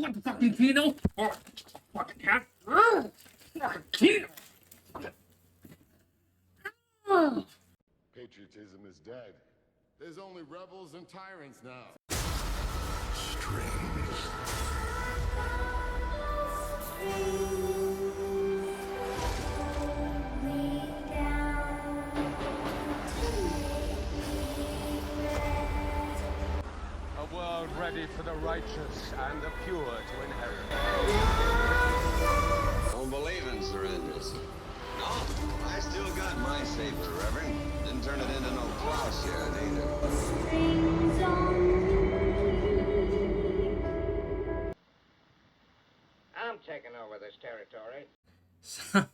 want the fucking Kino? Oh, fucking hat. Fucking Kino. Patriotism is dead. There's only rebels and tyrants now. Strange. A world ready for the righteous and the pure to inherit. Don't believe in surrenders. No, I still got my saber, Reverend. Didn't turn it into no plowshare, neither. I'm taking over this territory. So,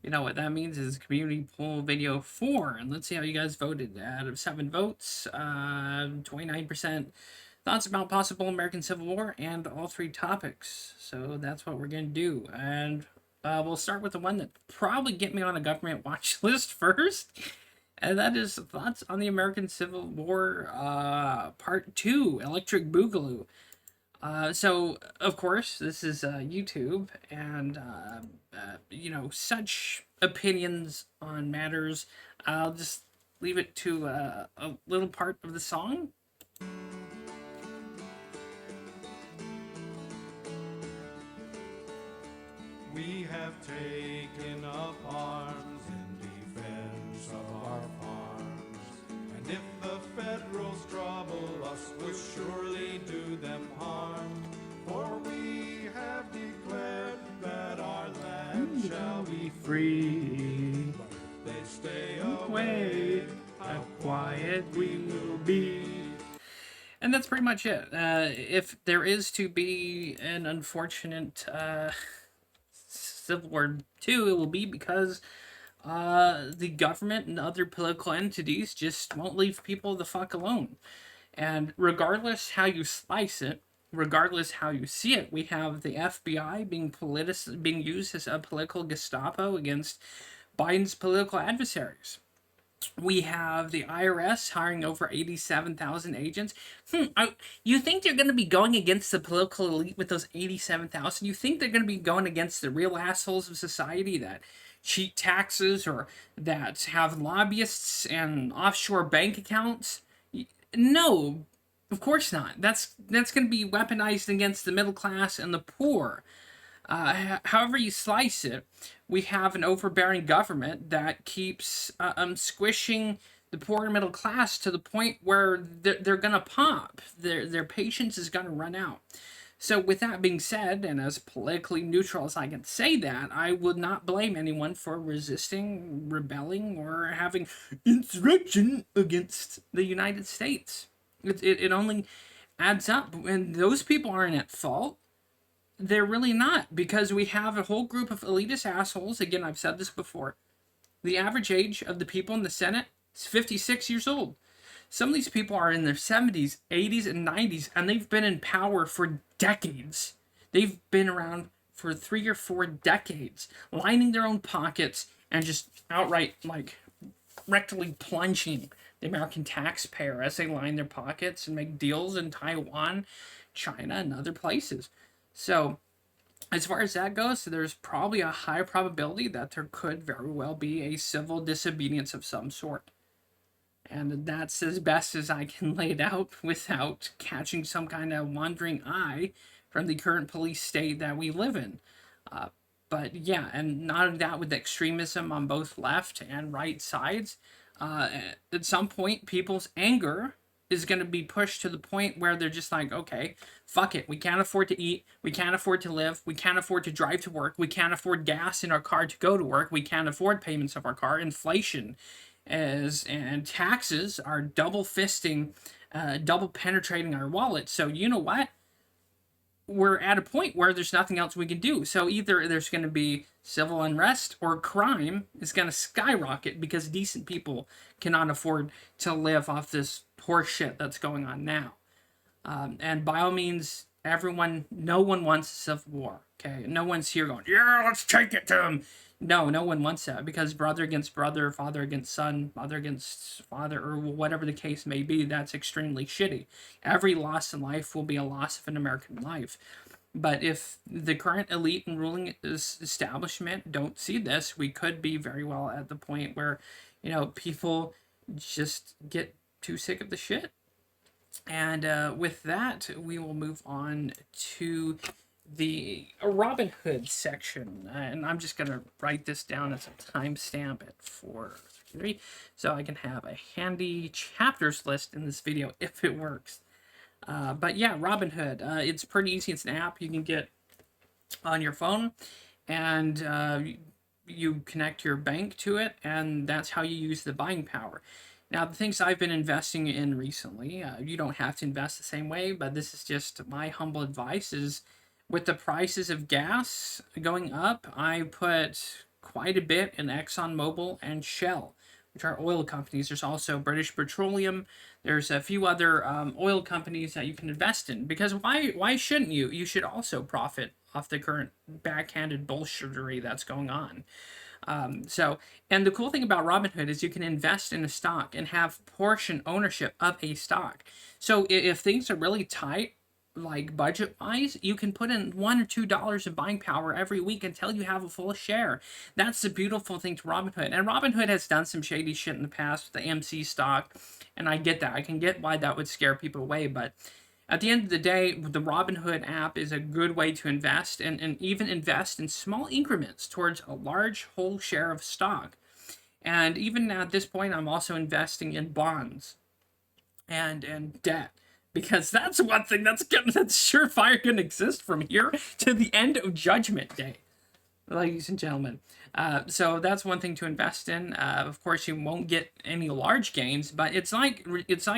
you know what that means is community poll video 4, and let's see how you guys voted. Out of 7 votes, 29% thoughts about possible American Civil War and all 3 topics. So that's what we're gonna do, and we'll start with the one that probably get me on a government watch list first, and that is thoughts on the American Civil War, part 2, Electric Boogaloo. So, of course, this is YouTube, and, you know, such opinions on matters, I'll just leave it to a little part of the song. We have taken up arms in defense of our farms, and if the Federals trouble us, we'll surely do them harm. For we have declared that our land shall be Free, But if they stay away, how quiet we will be. And that's pretty much it. If there is to be an unfortunate Civil War 2, it will be because the government and other political entities just won't leave people the fuck alone. And regardless how you slice it, regardless how you see it, we have the FBI being used as a political Gestapo against Biden's political adversaries. We have the IRS hiring over 87,000 agents. You think they're going to be going against the political elite with those 87,000? You think they're going to be going against the real assholes of society that cheat taxes or that have lobbyists and offshore bank accounts? No, of course not. That's going to be weaponized against the middle class and the poor. However you slice it, we have an overbearing government that keeps squishing the poor and middle class to the point where they're going to pop. Their patience is going to run out. So with that being said, and as politically neutral as I can say that, I would not blame anyone for resisting, rebelling, or having insurrection against the United States. It only adds up, and those people aren't at fault. They're really not, because we have a whole group of elitist assholes. Again, I've said this before. The average age of the people in the Senate is 56 years old. Some of these people are in their 70s, 80s, and 90s, and they've been in power for decades. They've been around for 3 or 4 decades, lining their own pockets and just outright, like, rectally plunging the American taxpayer as they line their pockets and make deals in Taiwan, China, and other places. So, as far as that goes, there's probably a high probability that there could very well be a civil disobedience of some sort. And that's as best as I can lay it out without catching some kind of wandering eye from the current police state that we live in. But yeah, and not only that, with extremism on both left and right sides, at some point, people's anger is going to be pushed to the point where they're just like, okay, fuck it. We can't afford to eat. We can't afford to live. We can't afford to drive to work. We can't afford gas in our car to go to work. We can't afford payments of our car. Inflation and taxes are double penetrating our wallet. So you know what? We're at a point where there's nothing else we can do. So either there's going to be civil unrest or crime is going to skyrocket because decent people cannot afford to live off this poor shit that's going on now. And by all means, no one wants a civil war. Okay, no one's here going, yeah, let's take it to him. No, no one wants that, because brother against brother, father against son, mother against father, or whatever the case may be, that's extremely shitty. Every loss in life will be a loss of an American life. But if the current elite and ruling establishment don't see this, we could be very well at the point where, people just get too sick of the shit. And with that, we will move on to the Robinhood section. And I'm just going to write this down as a timestamp at 4:33, so I can have a handy chapters list in this video if it works. But yeah, Robinhood. It's pretty easy. It's an app you can get on your phone, and you connect your bank to it, and that's how you use the buying power. Now, the things I've been investing in recently, you don't have to invest the same way, but this is just my humble advice, is with the prices of gas going up, I put quite a bit in ExxonMobil and Shell, which are oil companies. There's also British Petroleum. There's a few other oil companies that you can invest in, because why shouldn't you? You should also profit off the current backhanded bullshittery that's going on. And the cool thing about Robinhood is you can invest in a stock and have portion ownership of a stock. So if things are really tight, like budget-wise, you can put in $1 or $2 of buying power every week until you have a full share. That's the beautiful thing to Robinhood. And Robinhood has done some shady shit in the past with the AMC stock, and I get that. I can get why that would scare people away, but at the end of the day, the Robinhood app is a good way to invest, and even invest in small increments towards a large whole share of stock. And even at this point, I'm also investing in bonds and debt, because that's one thing that's surefire going to exist from here to the end of Judgment Day, ladies and gentlemen. So that's one thing to invest in. Of course, you won't get any large gains, but it's like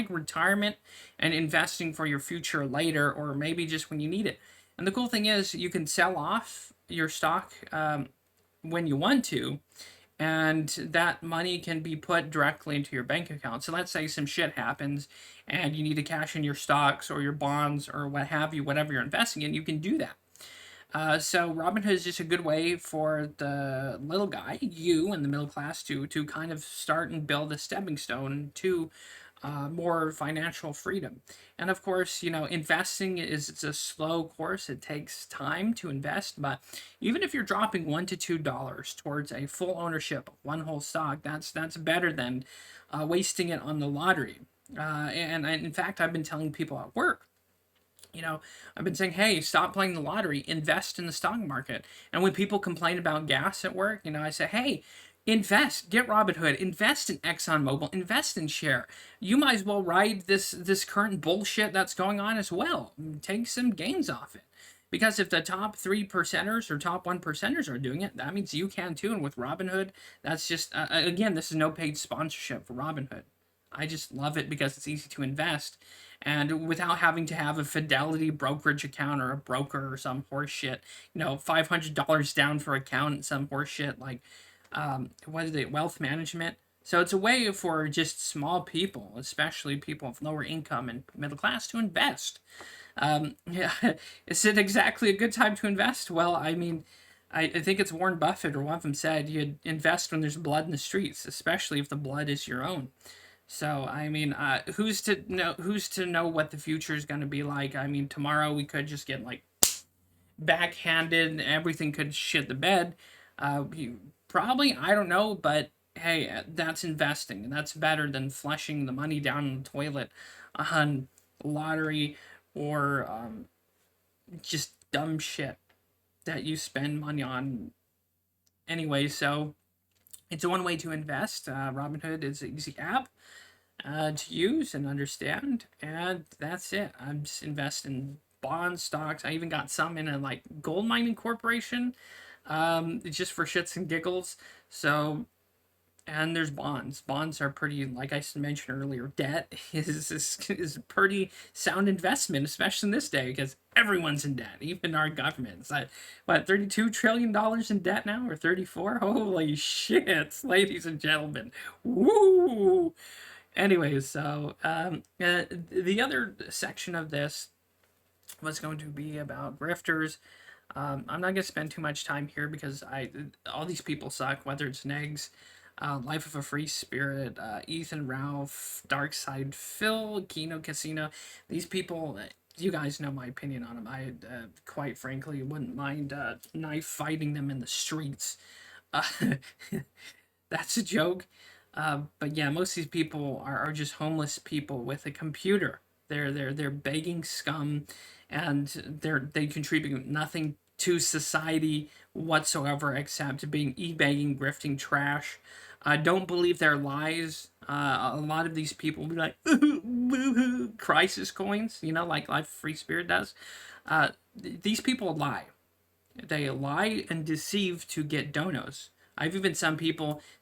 retirement and investing for your future later, or maybe just when you need it. And the cool thing is, you can sell off your stock when you want to, and that money can be put directly into your bank account. So let's say some shit happens and you need to cash in your stocks or your bonds or what have you, whatever you're investing in, you can do that. So Robinhood is just a good way for the little guy, you in the middle class, to kind of start and build a stepping stone to more financial freedom. And of course, investing it's a slow course. It takes time to invest, but even if you're dropping $1 to $2 towards a full ownership of one whole stock, that's better than wasting it on the lottery. And in fact, I've been telling people at work, I've been saying, hey, stop playing the lottery, invest in the stock market. And when people complain about gas at work, I say, hey, invest, get Robinhood, invest in ExxonMobil, invest in Share. You might as well ride this current bullshit that's going on as well. Take some gains off it. Because if the top 3%ers or top 1%ers are doing it, that means you can too. And with Robinhood, that's just, again, this is no paid sponsorship for Robinhood. I just love it because it's easy to invest, and without having to have a Fidelity brokerage account or a broker or some horse shit, $500 down for account and some horse shit like, what is it, wealth management. So it's a way for just small people, especially people of lower income and middle class, to invest. Is it exactly a good time to invest? Well, I mean, I think it's Warren Buffett or one of them said you'd invest when there's blood in the streets, especially if the blood is your own. So, I mean, who's to know what the future is going to be like? I mean, tomorrow we could just get, backhanded and everything could shit the bed. Probably, I don't know, but hey, that's investing. And that's better than flushing the money down the toilet on lottery or just dumb shit that you spend money on anyway. So, it's one way to invest. Robinhood is an easy app to use and understand, and that's it. I'm just investing in bonds, stocks. I even got some in a gold mining corporation, just for shits and giggles. So, and there's bonds. Bonds are pretty, like I mentioned earlier, debt is a pretty sound investment, especially in this day, because everyone's in debt, even our government. It's $32 trillion in debt now, or 34? Holy shit, ladies and gentlemen. Woo! Anyways, so the other section of this was going to be about grifters. I'm not gonna spend too much time here because all these people suck. Whether it's Negs, Life of a Free Spirit, Ethan Ralph, Darkside Phil, Kino Casino, these people. You guys know my opinion on them. I, quite frankly, wouldn't mind knife fighting them in the streets. Uh, that's a joke. But yeah, most of these people are just homeless people with a computer. They're begging scum, and they contribute nothing to society whatsoever except being e-begging, grifting trash. Don't believe their lies. A lot of these people will be like, woo-hoo, crisis coins, like Life Free Spirit does. These people lie. They lie and deceive to get donos. I've even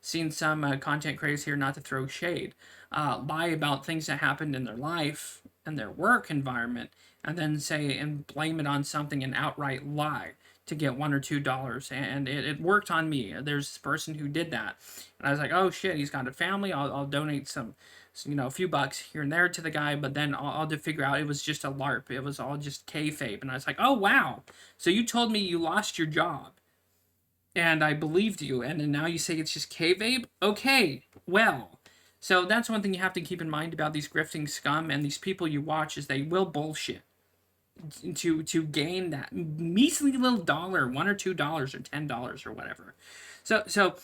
seen some content creators here, not to throw shade, lie about things that happened in their life and their work environment, and then say and blame it on something, an outright lie, to get $1 or $2. And it worked on me. There's this person who did that, and I was like, oh shit, he's got a family. I'll donate some, a few bucks here and there to the guy, but then I'll to figure out it was just a LARP. It was all just kayfabe, and I was like, oh wow, so you told me you lost your job, and I believed you, and then now you say it's just kayfabe? Okay, well, so that's one thing you have to keep in mind about these grifting scum and these people you watch is they will bullshit to gain that measly little dollar, $1 or $2 or $10 or whatever. So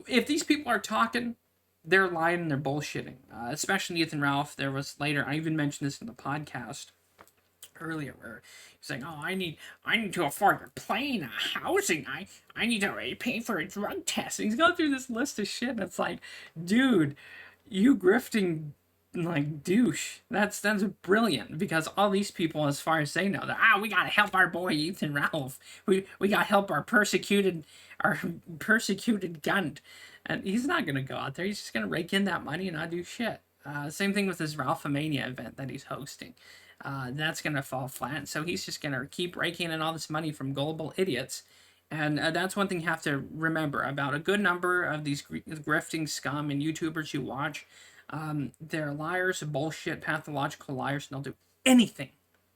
if these people are talking, they're lying and they're bullshitting. Especially Ethan Ralph. There was later, I even mentioned this in the podcast earlier, where he's like, oh, I need to afford a plane, a housing, I need to pay for a drug test. And he's going through this list of shit, and it's like, dude, you grifting like douche. That's brilliant, because all these people, as far as they know, that we gotta help our boy Ethan Ralph. We gotta help our persecuted gunt. And he's not gonna go out there. He's just gonna rake in that money and not do shit. Same thing with this Ralphomania event that he's hosting. That's gonna fall flat. So he's just gonna keep raking in all this money from gullible idiots. And that's one thing you have to remember about a good number of these grifting scum and YouTubers you watch. They're liars, bullshit, pathological liars, and they'll do anything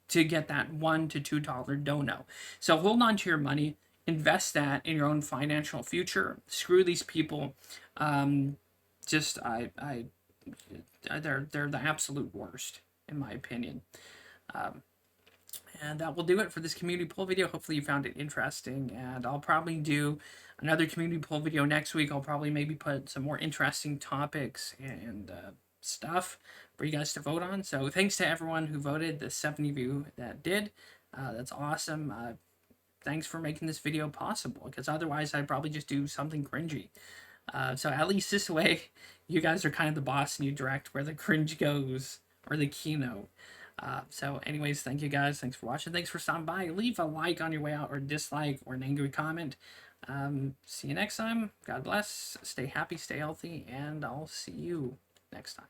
to get that $1 to $2 dono. So hold on to your money, invest that in your own financial future. Screw these people. They're the absolute worst, in my opinion. And that will do it for this community poll video. Hopefully you found it interesting, and I'll probably do another community poll video next week. I'll probably maybe put some more interesting topics and stuff for you guys to vote on. So thanks to everyone who voted, the 70 of you that did. That's awesome. Thanks for making this video possible, because otherwise I'd probably just do something cringy. So at least this way, you guys are kind of the boss and you direct where the cringe goes, or the keynote. So anyways, thank you guys. Thanks for watching. Thanks for stopping by. Leave a like on your way out, or dislike, or an angry comment. See you next time. God bless. Stay happy, stay healthy, and I'll see you next time.